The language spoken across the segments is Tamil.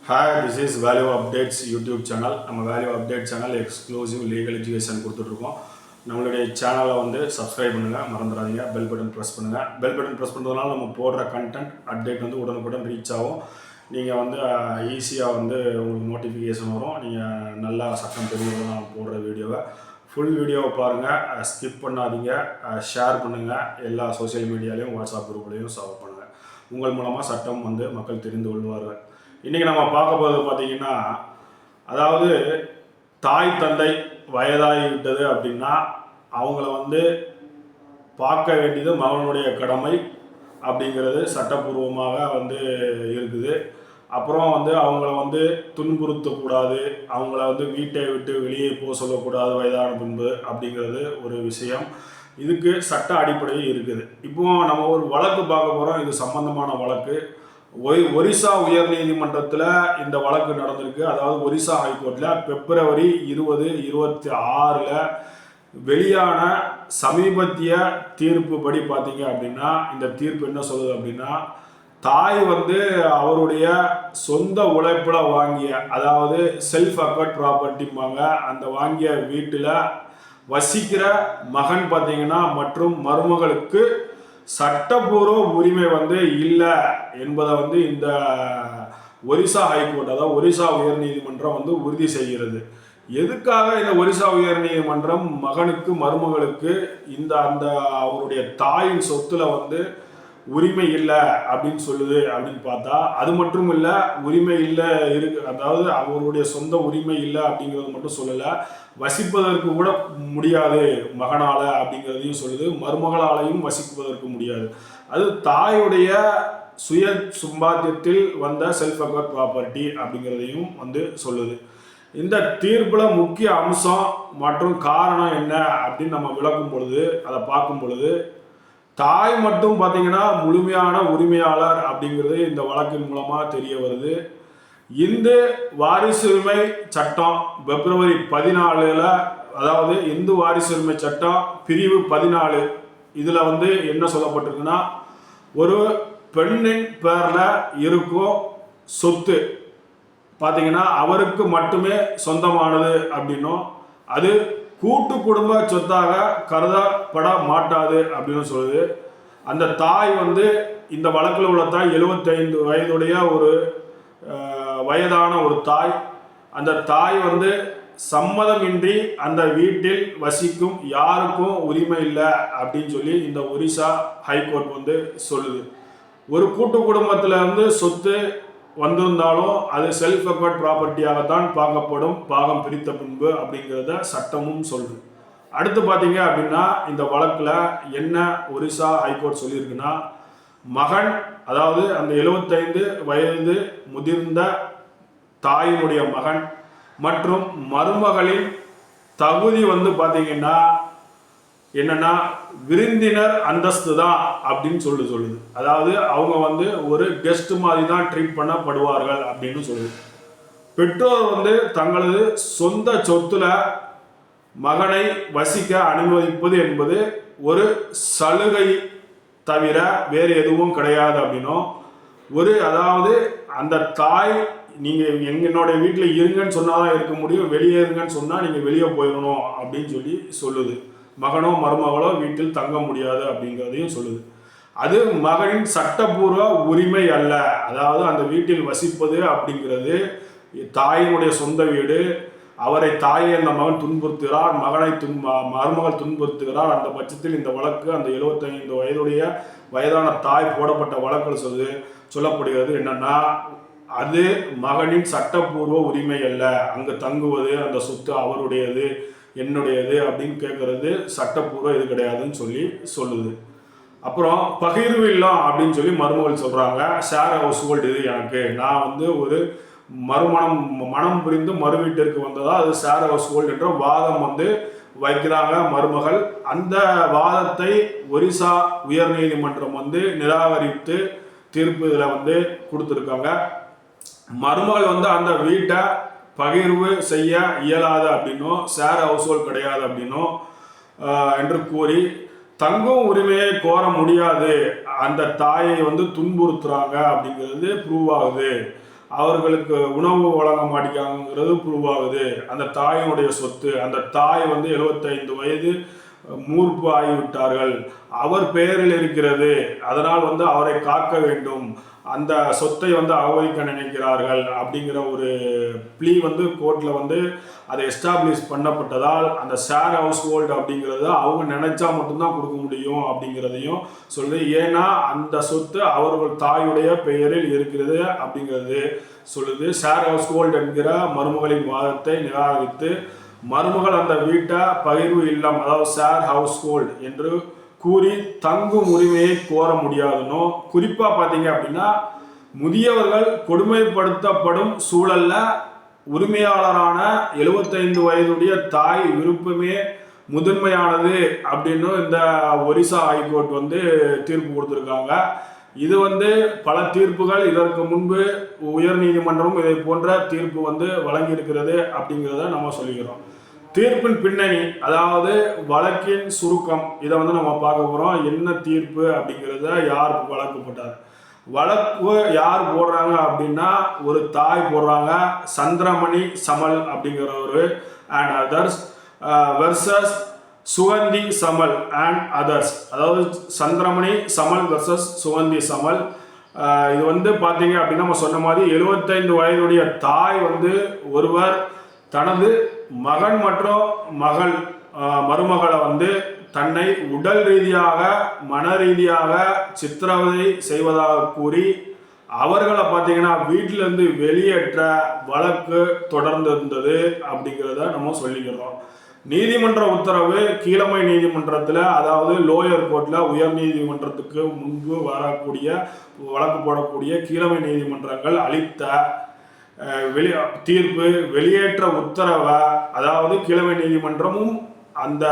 Hi, this is Value Updates YouTube channel. நம்ம value update channel exclusive legal education கொடுத்துட்ருக்கோம். நம்மளுடைய சேனலை வந்து சப்ஸ்கிரைப் பண்ணுங்கள், மறந்துடாதீங்க. பெல் பட்டன் ப்ரெஸ் பண்ணுங்கள். பெல் பட்டன் ப்ரெஸ் பண்ணுறதுனால நம்ம போடுற கண்டென்ட் அப்டேட் வந்து உடனுக்குடன் ரீச் ஆகும். நீங்கள் வந்து ஈஸியாக வந்து உங்களுக்கு நோட்டிஃபிகேஷன் வரும். நீங்கள் நல்லா சட்டம் தெரிஞ்சுக்கலாம் போடுற வீடியோவை. ஃபுல் வீடியோவை பாருங்கள், ஸ்கிப் பண்ணாதீங்க, ஷேர் பண்ணுங்கள். எல்லா சோஷியல் மீடியாலையும் வாட்ஸ்அப் குரூப்லேயும் ஷேர் பண்ணுங்கள். உங்கள் மூலமாக சட்டம் வந்து மக்கள் தெரிந்து கொள்வார்கள். இன்றைக்கி நம்ம பார்க்க போகிறது பார்த்திங்கன்னா, அதாவது தாய் தந்தை வயதாகிவிட்டது அப்படின்னா அவங்கள வந்து பார்க்க வேண்டியது மகனுடைய கடமை அப்படிங்கிறது சட்டப்பூர்வமாக வந்து இருக்குது. அப்புறம் வந்து அவங்கள வந்து துன்புறுத்தக்கூடாது, அவங்கள வந்து வீட்டை விட்டு வெளியே போக சொல்லக்கூடாது வயதான பின்பு அப்படிங்கிறது ஒரு விஷயம். இதுக்கு சட்ட அடிப்படையும் இருக்குது. இப்போ நம்ம ஒரு வழக்கு பார்க்க போகிறோம். இது சம்பந்தமான வழக்கு. ஒரிசா உயர்நீதிமன்றத்தில் இந்த வழக்கு நடந்திருக்கு. அதாவது ஒரிசா ஹைகோர்ட்டில் February 2026 வெளியான சமீபத்திய தீர்ப்பு படி பார்த்தீங்க அப்படின்னா, இந்த தீர்ப்பு என்ன சொல்லுது அப்படின்னா, தாய் வந்து அவருடைய சொந்த உழைப்பில் வாங்கிய, அதாவது செல்ஃப் அக்வர்ட் ப்ராப்பர்ட்டிம்பாங்க, அந்த வாங்கிய வீட்டில் வசிக்கிற மகன் பார்த்தீங்கன்னா மற்றும் மருமகளுக்கு சட்டப்பூர்வ உரிமை வந்து இல்லை என்பதை வந்து இந்த ஒரிசா ஹைகோர்ட், அதாவது ஒரிசா உயர்நீதிமன்றம் வந்து உறுதி செய்கிறது. எதுக்காக இந்த ஒரிசா உயர்நீதிமன்றம் மகனுக்கு மருமகளுக்கு அந்த அவருடைய தாயின் சொத்துல வந்து உரிமை இல்லை அப்படின்னு சொல்லுது அப்படின்னு பார்த்தா, அது மட்டும் இல்லை, உரிமை இல்லை இருக்கு, அதாவது அவருடைய சொந்த உரிமை இல்லை அப்படிங்கிறது மட்டும் சொல்லலை, வசிப்பதற்கு கூட முடியாது மகனால அப்படிங்கிறதையும் சொல்லுது, மருமகளாலையும் வசிப்பதற்கு முடியாது. அது தாயுடைய சுய சம்பாத்தியத்தில் வந்த செல்ஃப் அக்வர்ட் ப்ராப்பர்ட்டி அப்படிங்கிறதையும் வந்து சொல்லுது. இந்த தீர்ப்பில் முக்கிய அம்சம் மற்றும் காரணம் என்ன அப்படின்னு நம்ம விளக்கும் பொழுது, அதை பார்க்கும் பொழுது, தாய் மட்டும் பார்த்தீங்கன்னா முழுமையான உரிமையாளர் அப்படிங்கிறது இந்த வழக்கின் மூலமாக தெரிய வருது. இந்து வாரிசுரிமை சட்டம் February 14, அதாவது இந்து வாரிசுரிமை சட்டம் பிரிவு 14 இதில் வந்து என்ன சொல்லப்பட்டிருக்குன்னா, ஒரு பெண்ணின் பேரில் இருக்கும் சொத்து பார்த்தீங்கன்னா அவருக்கு மட்டுமே சொந்தமானது அப்படின்னும், அது கூட்டு குடும்ப சொத்தாக கருதப்பட மாட்டாது அப்படின்னு சொல்லுது. அந்த தாய் வந்து இந்த வழக்கில் உள்ள தாய் 75 வயதுடைய ஒரு வயதான ஒரு தாய். அந்த தாய் வந்து சம்மதமின்றி அந்த வீட்டில் வசிக்கும் யாருக்கும் உரிமை இல்லை அப்படின்னு சொல்லி இந்த ஒரிசா ஹைகோர்ட் வந்து சொல்லுது. ஒரு கூட்டு குடும்பத்தில் இருந்து சொத்து வந்திருந்தாலும் அது செல்ஃப் அக்வர்ட் ப்ராப்பர்ட்டியாகத்தான் பார்க்கப்படும் பாகம் பிரித்த பின்பு அப்படிங்கிறத சட்டமும் சொல்லுது. அடுத்து பார்த்தீங்க அப்படின்னா, இந்த வழக்கில் என்ன ஒரிசா ஹைகோர்ட் சொல்லியிருக்குன்னா, மகன், அதாவது அந்த 75 வயது முதிர்ந்த தாயினுடைய மகன் மற்றும் மருமகளின் தகுதி வந்து பார்த்தீங்கன்னா என்னன்னா விருந்தினர் அந்தஸ்து தான் அப்படின்னு சொல்லுது. அதாவது அவங்க வந்து ஒரு கெஸ்ட் மாதிரி தான் ட்ரீட் பண்ணப்படுவார்கள் அப்படின்னு சொல்லுது. பெற்றோர் வந்து தங்களது சொந்த சொத்துல மகனை வசிக்க அனுமதிப்பது என்பது ஒரு சலுகை தவிர வேறு எதுவும் கிடையாது அப்படின்னும், அதாவது அந்த தாய் நீங்கள் என்னுடைய வீட்டில் இருங்கன்னு சொன்னாதான் இருக்க முடியும், வெளியே இருங்கன்னு சொன்னால் நீங்கள் வெளியே போயிடணும் அப்படின்னு சொல்லுது. மகனோ மருமகளோ வீட்டில் தங்க முடியாது அப்படிங்கிறதையும் சொல்லுது. அது மகனின் சட்டப்பூர்வ உரிமை அல்ல. அதாவது அந்த வீட்டில் வசிப்பது அப்படிங்கிறது தாயினுடைய சொந்த வீடு. அவரை தாயை அந்த மகன் துன்புறுத்துகிறார், மகனை மருமகள் துன்புறுத்துகிறார். அந்த பட்சத்தில் இந்த வழக்கு அந்த 75 வயதுடைய வயதான தாய் போடப்பட்ட வழக்கில் சொல்லப்படுகிறது என்னன்னா, அது மகனின் சட்டப்பூர்வ உரிமை அல்ல. அங்கு தங்குவது, அந்த சொத்து அவருடையது என்னுடையது அப்படின்னு கேட்கறது சட்டப்பூர்வ இது கிடையாதுன்னு சொல்லுது. அப்புறம் பகிர்வு இல்லம் அப்படின்னு சொல்லி மருமகள் சொல்கிறாங்க. ஷேர் ஹவுஸ் ஹோல்டு இது எனக்கு, நான் வந்து ஒரு மனம் புரிந்து மறு வீட்டிற்கு வந்ததா அது ஷேர் ஹவுஸ் ஹோல்டு என்ற வாதம் வந்து வைக்கிறாங்க மருமகள். அந்த வாதத்தை ஒரிசா உயர்நீதிமன்றம் வந்து நிராகரித்து தீர்ப்பு இதில் வந்து கொடுத்துருக்காங்க. மருமகள் வந்து அந்த வீட்டை பகிர்வு செய்ய இயலாது அப்படின்னும், ஷேர் ஹவுஸ் ஹோல்ட் கிடையாது அப்படின்னும் என்று கூறி தங்கும் உரிமையை கோர முடியாது, அந்த தாயை வந்து துன்புறுத்துறாங்க அப்படிங்கிறது ப்ரூவ் ஆகுது. அவர்களுக்கு உணவு வழங்க மாட்டேங்கிறது ப்ரூவ் ஆகுது. அந்த தாயினுடைய சொத்து, அந்த தாய் வந்து 75 வயது மூர்ப்பு ஆகிவிட்டார்கள், அவர் பெயரில் இருக்கிறது, அதனால் வந்து அவரை காக்க வேண்டும், அந்த சொத்தை வந்து அபகரிக்க நினைக்கிறார்கள் அப்படிங்கிற ஒரு ப்ளீ வந்து கோர்ட்டில் வந்து அதை எஸ்டாப்ளிஷ் பண்ணப்பட்டதால் அந்த ஷேர் ஹவுஸ் ஹோல்டு அப்படிங்கிறத அவங்க நினைச்சா மட்டும்தான் கொடுக்க முடியும் அப்படிங்கிறதையும் சொல்லுது. ஏன்னா அந்த சொத்து அவர்கள் தாயுடைய பெயரில் இருக்கிறது அப்படிங்கிறது சொல்லுது. ஷேர் ஹவுஸ் ஹோல்டு என்கிற மருமகளின் வாதத்தை நிராகரித்து மருமகள் அந்த வீட்டை பகிர்வு இல்லம், அதாவது ஷேர் ஹவுஸ் ஹோல்டு என்று கூறி தங்கும் உரிமையை கோர முடியாதுன்னு, குறிப்பா பார்த்தீங்க அப்படின்னா முதியவர்கள் கொடுமைப்படுத்தப்படும் சூழல்ல உரிமையாளரான 75 வயதுடைய தாய் விருப்பமே முதன்மையானது அப்படின்னு இந்த ஒரிசா ஹைகோர்ட் வந்து தீர்ப்பு கொடுத்துருக்காங்க. இது வந்து பல தீர்ப்புகள் இதற்கு முன்பு உயர் நீதிமன்றமும் இதை போன்ற தீர்ப்பு வந்து வழங்கி இருக்கிறது அப்படிங்கிறத நம்ம சொல்லிக்கிறோம். தீர்ப்பின் பின்னணி, அதாவது வழக்கின் சுருக்கம், இதை வந்து நம்ம பார்க்க போகிறோம். என்ன தீர்ப்பு அப்படிங்கிறத யார் வழக்கு போட்டார், வழக்கு யார் போடுறாங்க அப்படின்னா ஒரு தாய் போடுறாங்க, சந்திரமணி சமல் அப்படிங்கிறவர் and others versus Sugandhi Samal and others, அதாவது சந்திரமணி சமல் வெர்சஸ் சுகந்தி சமல். இது வந்து பார்த்தீங்க அப்படின்னா நம்ம சொன்ன மாதிரி 75 வயதுடைய தாய் வந்து ஒருவர் தனது மகன் மற்றும் மருமகளை வந்து தன்னை உடல் ரீதியாக மன ரீதியாக சித்திரவதை செய்வதாக கூறி அவர்களை பார்த்தீங்கன்னா வீட்டிலேருந்து வெளியேற்ற வழக்கு தொடர்ந்து இருந்தது அப்படிங்கிறத நம்ம சொல்லிக்கிறோம். நீதிமன்ற உத்தரவு கீழமை நீதிமன்றத்தில், அதாவது லோயர் கோர்ட்டில் உயர் நீதிமன்றத்துக்கு முன்பு வரக்கூடிய வழக்கு போடக்கூடிய கீழமை நீதிமன்றங்கள் அளித்த தீர்ப்பு வெளியேற்ற உத்தரவை, அதாவது கீழமை நீதிமன்றமும் அந்த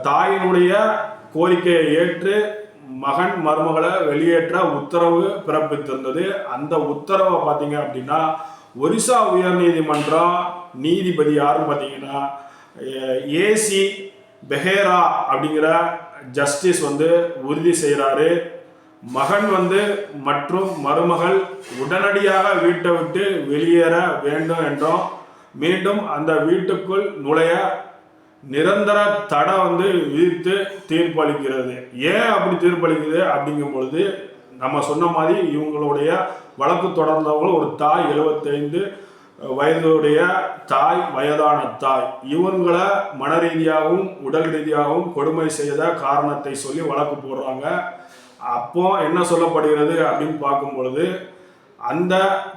தாயினுடைய கோரிக்கையை ஏற்று மகன் மருமகளை வெளியேற்ற உத்தரவு பிறப்பித்திருந்தது. அந்த உத்தரவை பார்த்தீங்க அப்படின்னா ஒரிசா உயர் நீதிமன்றம் நீதிபதி யாருன்னு பார்த்தீங்கன்னா ஏசி பெஹேரா அப்படிங்கிற ஜஸ்டிஸ் வந்து உறுதி செய்கிறாரு. மகன் வந்து மற்றும் மருமகள் உடனடியாக வீட்டை விட்டு வெளியேற வேண்டும் என்றும் மீண்டும் அந்த வீட்டுக்குள் நுழைய நிரந்தர தடை வந்து விதித்து தீர்ப்பளிக்கிறது. ஏன் அப்படி தீர்ப்பளிக்குது அப்படிங்கும் பொழுது நம்ம சொன்ன மாதிரி இவங்களுடைய வழக்கு தொடர்ந்தவங்க ஒரு தாய், 75 வயதுடைய தாய், வயதான தாய், இவங்களை மன ரீதியாகவும் உடல் ரீதியாகவும் கொடுமை செய்த காரணத்தை சொல்லி வழக்கு போடுறாங்க. அப்போ என்ன சொல்லப்படுகிறது அப்படின்னு பார்க்கும் பொழுது அந்த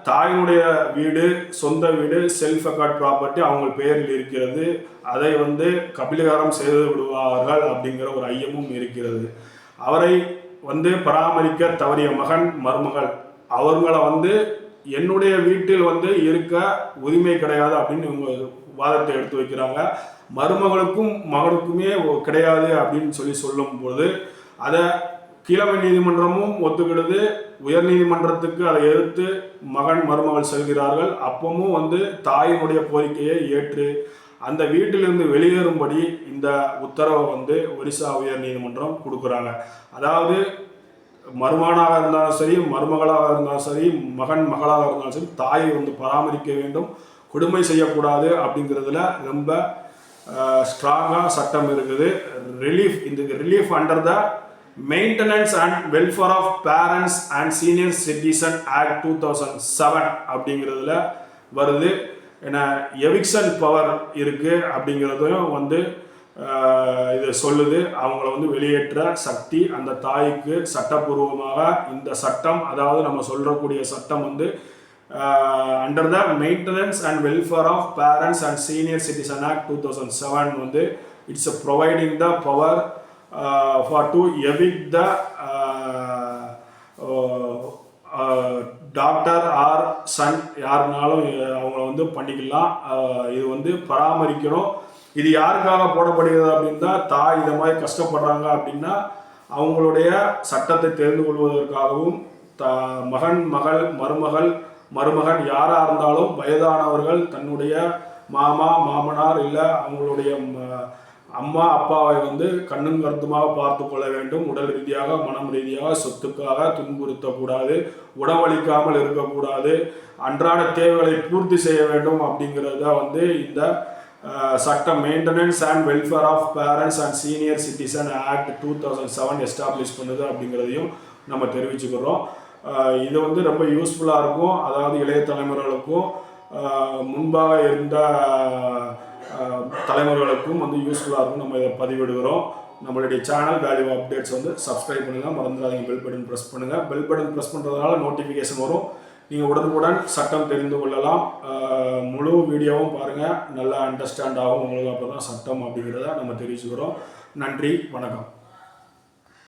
தாயினுடைய வீடு, சொந்த வீடு, செல்ஃப் அக்கார்ட் ப்ராப்பர்ட்டி அவங்க பெயரில் இருக்கிறது, அதை வந்து கபிலகாரம் செய்து விடுவார்கள் அப்படிங்கிற ஒரு ஐயமும் இருக்கிறது. அவரை வந்து பராமரிக்க தவறிய மகன் மருமகள் அவங்களை வந்து என்னுடைய வீட்டில் வந்து இருக்க உரிமை கிடையாது அப்படின்னு இவங்க வாதத்தை எடுத்து வைக்கிறாங்க. மருமகளுக்கும் மகனுக்குமே கிடையாது அப்படின்னு சொல்லும்போது அதை கீழமை நீதிமன்றமும் ஒத்துக்கிடுது. உயர் நீதிமன்றத்துக்கு அதை எதிர்த்து மகன் மருமகள் செல்கிறார்கள். அப்பவும் வந்து தாயினுடைய கோரிக்கையை ஏற்று அந்த வீட்டிலிருந்து வெளியேறும்படி இந்த உத்தரவை வந்து ஒரிசா உயர் நீதிமன்றம் கொடுக்குறாங்க. அதாவது மருமகனாக இருந்தாலும் சரி, மருமகளாக இருந்தாலும் சரி, மகன் மகளாக இருந்தாலும் சரி, தாயை வந்து பராமரிக்க வேண்டும், கொடுமை செய்யக்கூடாது அப்படிங்கிறதுல ரொம்ப ஸ்ட்ராங்காக சட்டம் இருக்குது. Relief under the maintenance and welfare of parents and senior citizen act 2007 அப்படிங்கிறதுல வருது. ஏன்னா எவிக்ஷன் பவர் இருக்குது அப்படிங்கிறதையும் வந்து இது சொல்லுது. அவங்கள வந்து வெளியேற்ற சக்தி அந்த தாய்க்கு சட்டப்பூர்வமாக இந்த சட்டம், அதாவது நம்ம சொல்றக்கூடிய சட்டம் வந்து under the maintenance and welfare of parents and senior citizen act 2007 வந்து it's providing the power for to evict the daughter or son, யாருனாலும் அவங்கள வந்து பண்ணிக்கலாம். இது வந்து பராமரிக்கணும். இது யாருக்காக போடப்படுகிறது அப்படின்னா தாய் இதை மாதிரி கஷ்டப்படுறாங்க அப்படின்னா அவங்களுடைய சட்டத்தை தெரிந்து கொள்வதற்காகவும் மகன் மகள் மருமகன் யாராக இருந்தாலும் வயதானவர்கள் தன்னுடைய மாமா மாமனார் இல்லை அவங்களுடைய அம்மா அப்பாவை வந்து கண்ணும் கருத்துமாக பார்த்து கொள்ள வேண்டும். உடல் ரீதியாக மனம் ரீதியாக சொத்துக்காக துன்புறுத்தக்கூடாது, உணவளிக்காமல் இருக்கக்கூடாது, அன்றாட தேவைகளை பூர்த்தி செய்ய வேண்டும். அப்படிங்கிறது தான் வந்து இந்த சட்டம் maintenance and welfare of parents and senior citizen act 2007 establish பண்ணுது அப்படிங்கிறதையும் நம்ம தெரிவிச்சுக்கிறோம். இது வந்து ரொம்ப யூஸ்ஃபுல்லாக இருக்கும். அதாவது இளைய தலைமுறைகளுக்கும் முன்பாக இருந்த தலைமுறைகளுக்கும் வந்து யூஸ்ஃபுல்லாக இருக்கும். நம்ம இதை பதிவிடுகிறோம். நம்மளுடைய சேனல் வேல்யூ அப்டேட்ஸ் வந்து சப்ஸ்கிரைப் பண்ணுங்கள், மறந்துடாதீங்க. பெல் பட்டன் ப்ரெஸ் பண்ணுங்கள். பெல் பட்டன் ப்ரெஸ் பண்ணுறதுனால நோட்டிஃபிகேஷன் வரும். நீங்கள் உடனுக்குடன் சட்டம் தெரிந்து கொள்ளலாம். முழு வீடியோவும் பாருங்கள், நல்லா அண்டர்ஸ்டாண்ட் ஆகும் உங்களுக்கு. அப்போ தான் சட்டம் அப்படிங்கிறத நம்ம தெரிவிச்சுக்கிறோம். நன்றி, வணக்கம்.